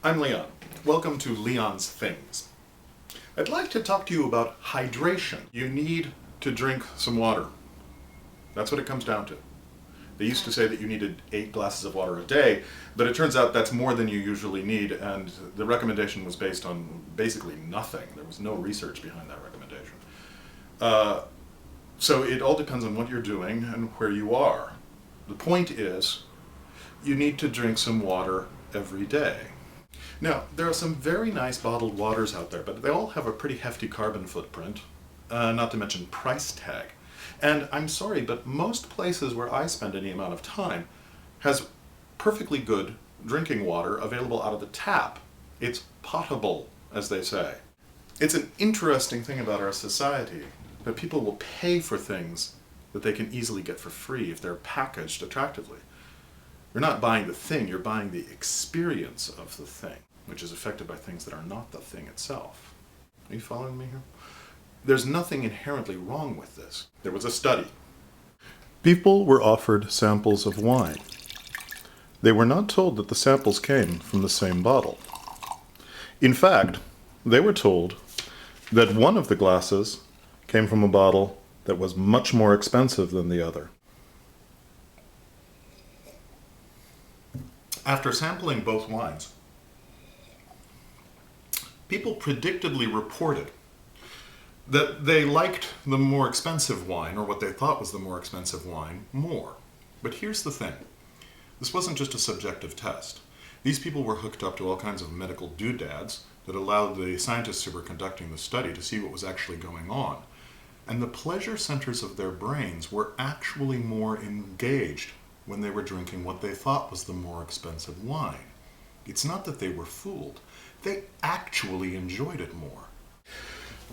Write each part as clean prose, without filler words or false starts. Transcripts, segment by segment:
I'm Leon. Welcome to Leon's Things. I'd like to talk to you about hydration. You need to drink some water. That's what it comes down to. They used to say that you needed 8 glasses of water a day, but it turns out that's more than you usually need, and the recommendation was based on basically nothing. There was no research behind that recommendation. So it all depends on what you're doing and where you are. The point is, you need to drink some water every day. Now, there are some very nice bottled waters out there, but they all have a pretty hefty carbon footprint, not to mention price tag. And I'm sorry, but most places where I spend any amount of time has perfectly good drinking water available out of the tap. It's potable, as they say. It's an interesting thing about our society that people will pay for things that they can easily get for free if they're packaged attractively. You're not buying the thing, you're buying the experience of the thing, which is affected by things that are not the thing itself. Are you following me here? There's nothing inherently wrong with this. There was a study. People were offered samples of wine. They were not told that the samples came from the same bottle. In fact, they were told that one of the glasses came from a bottle that was much more expensive than the other. After sampling both wines, people predictably reported that they liked the more expensive wine, or what they thought was the more expensive wine, more. But here's the thing. This wasn't just a subjective test. These people were hooked up to all kinds of medical doodads that allowed the scientists who were conducting the study to see what was actually going on. And the pleasure centers of their brains were actually more engaged when they were drinking what they thought was the more expensive wine. It's not that they were fooled. They actually enjoyed it more.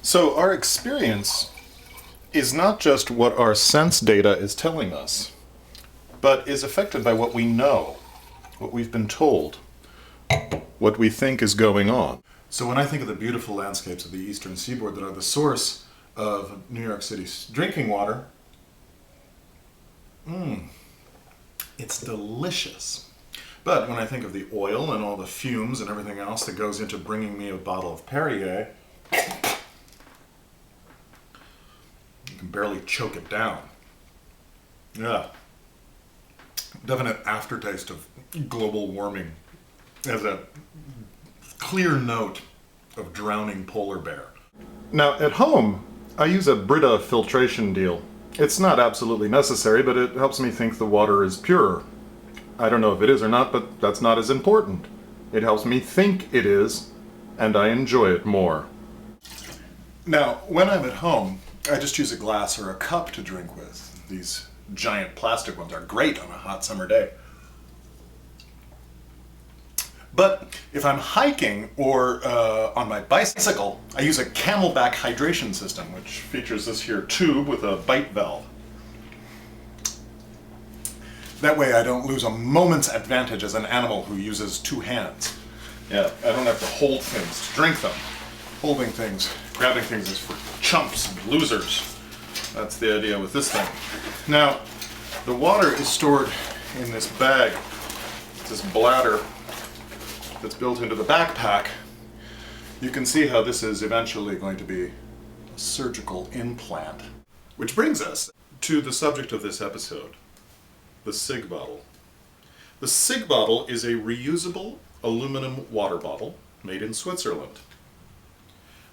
So our experience is not just what our sense data is telling us, but is affected by what we know, what we've been told, what we think is going on. So when I think of the beautiful landscapes of the eastern seaboard that are the source of New York City's drinking water, it's delicious. But when I think of the oil and all the fumes and everything else that goes into bringing me a bottle of Perrier, you can barely choke it down. Yeah. Definite aftertaste of global warming as a clear note of drowning polar bear. Now, at home, I use a Brita filtration deal. It's not absolutely necessary, but it helps me think the water is purer. I don't know if it is or not, but that's not as important. It helps me think it is, and I enjoy it more. Now, when I'm at home, I just use a glass or a cup to drink with. These giant plastic ones are great on a hot summer day. But if I'm hiking or on my bicycle, I use a Camelback hydration system, which features this here tube with a bite valve. That way I don't lose a moment's advantage as an animal who uses 2 hands. Yeah, I don't have to hold things to drink them. Holding things, grabbing things is for chumps and losers. That's the idea with this thing. Now, the water is stored in this bag. It's this bladder that's built into the backpack. You can see how this is eventually going to be a surgical implant. Which brings us to the subject of this episode, the SIG bottle. The SIG bottle is a reusable aluminum water bottle made in Switzerland.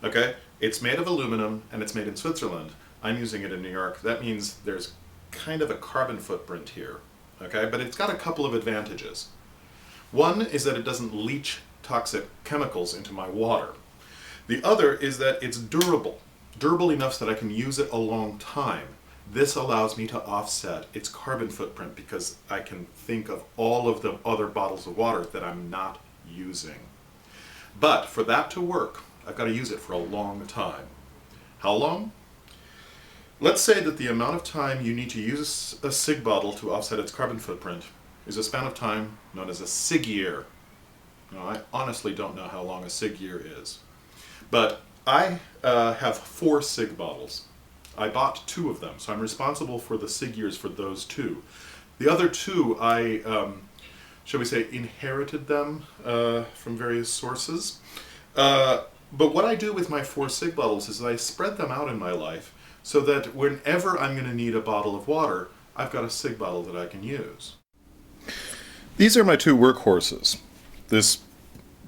Okay, it's made of aluminum and it's made in Switzerland. I'm using it in New York. That means there's kind of a carbon footprint here, okay? But it's got a couple of advantages. One is that it doesn't leach toxic chemicals into my water. The other is that it's durable enough so that I can use it a long time. This allows me to offset its carbon footprint because I can think of all of the other bottles of water that I'm not using. But for that to work, I've got to use it for a long time. How long? Let's say that the amount of time you need to use a SIG bottle to offset its carbon footprint is a span of time known as a SIG year. Now, I honestly don't know how long a SIG year is, but I have 4 SIG bottles. I bought 2 of them, so I'm responsible for the SIG years for those 2. The other 2 I shall we say, inherited them from various sources. But what I do with my 4 cig bottles is I spread them out in my life so that whenever I'm going to need a bottle of water, I've got a cig bottle that I can use. These are my 2 workhorses. This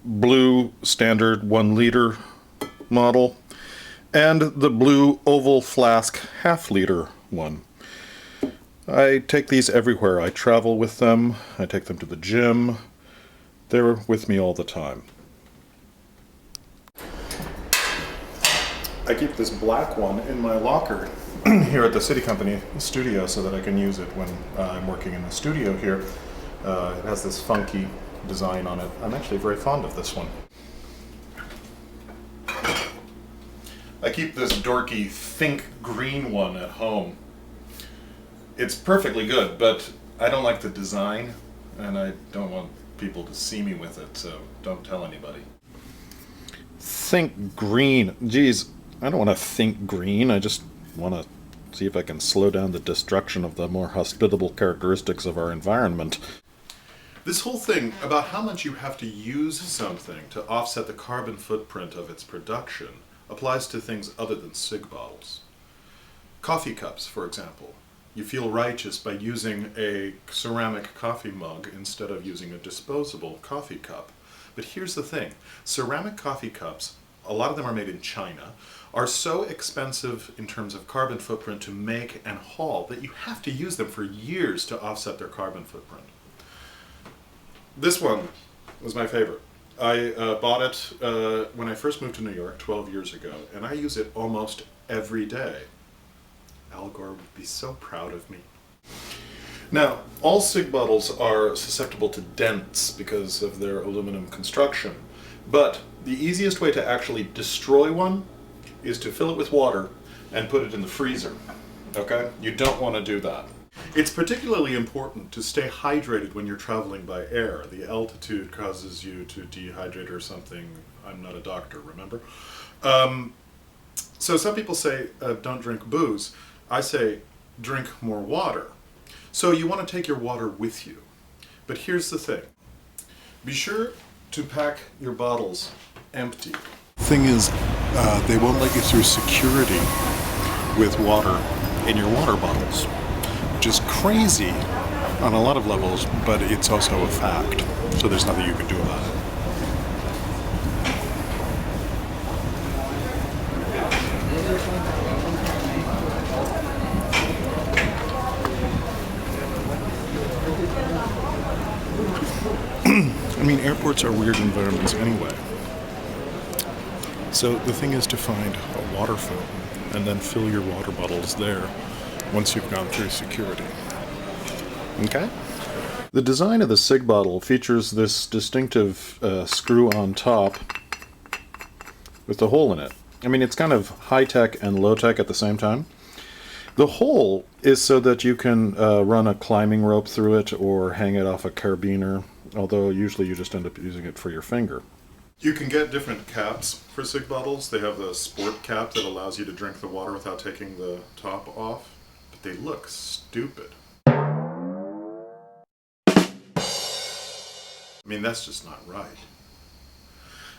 blue standard 1 liter model and the blue oval flask half-liter one. I take these everywhere. I travel with them. I take them to the gym. They're with me all the time. I keep this black one in my locker here at the City Company studio so that I can use it when I'm working in the studio here. It has this funky design on it. I'm actually very fond of this one. I keep this dorky Think green one at home. It's perfectly good, but I don't like the design, and I don't want people to see me with it, so don't tell anybody. Think green. Geez, I don't want to think green. I just want to see if I can slow down the destruction of the more hospitable characteristics of our environment. This whole thing about how much you have to use something to offset the carbon footprint of its production applies to things other than cig bottles. Coffee cups, for example. You feel righteous by using a ceramic coffee mug instead of using a disposable coffee cup. But here's the thing. Ceramic coffee cups, a lot of them are made in China, are so expensive in terms of carbon footprint to make and haul that you have to use them for years to offset their carbon footprint. This one was my favorite. I bought it when I first moved to New York 12 years ago, and I use it almost every day. Al Gore would be so proud of me. Now, all cig bottles are susceptible to dents because of their aluminum construction, but the easiest way to actually destroy one is to fill it with water and put it in the freezer. Okay? You don't want to do that. It's particularly important to stay hydrated when you're traveling by air. The altitude causes you to dehydrate or something. I'm not a doctor, remember? So some people say don't drink booze. I say drink more water. So you want to take your water with you. But here's the thing. Be sure to pack your bottles empty. Thing is, they won't let you through security with water in your water bottles, which is crazy on a lot of levels, but it's also a fact. So there's nothing you can do about it. I mean, airports are weird environments anyway. So the thing is to find a water fountain and then fill your water bottles there once you've gone through security. Okay? The design of the cig bottle features this distinctive screw on top with a hole in it. I mean, it's kind of high-tech and low-tech at the same time. The hole is so that you can run a climbing rope through it or hang it off a carabiner, although usually you just end up using it for your finger. You can get different caps for cig bottles. They have the sport cap that allows you to drink the water without taking the top off, but they look stupid. I mean, that's just not right.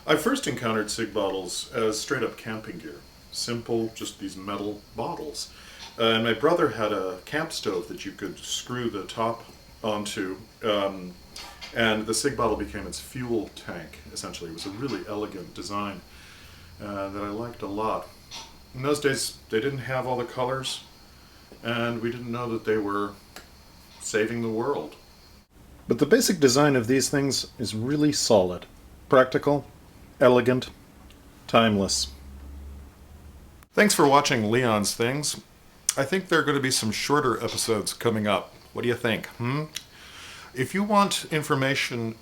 I first encountered cig bottles as straight-up camping gear. Simple, just these metal bottles. And my brother had a camp stove that you could screw the top onto, and the cig bottle became its fuel tank, essentially. It was a really elegant design that I liked a lot. In those days, they didn't have all the colors, and we didn't know that they were saving the world. But the basic design of these things is really solid. Practical, elegant, timeless. Thanks for watching Leon's Things. I think there are going to be some shorter episodes coming up. What do you think? If you want information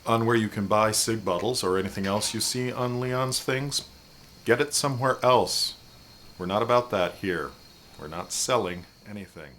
on where you can buy cig bottles or anything else you see on Leon's Things, get it somewhere else. We're not about that here. We're not selling anything.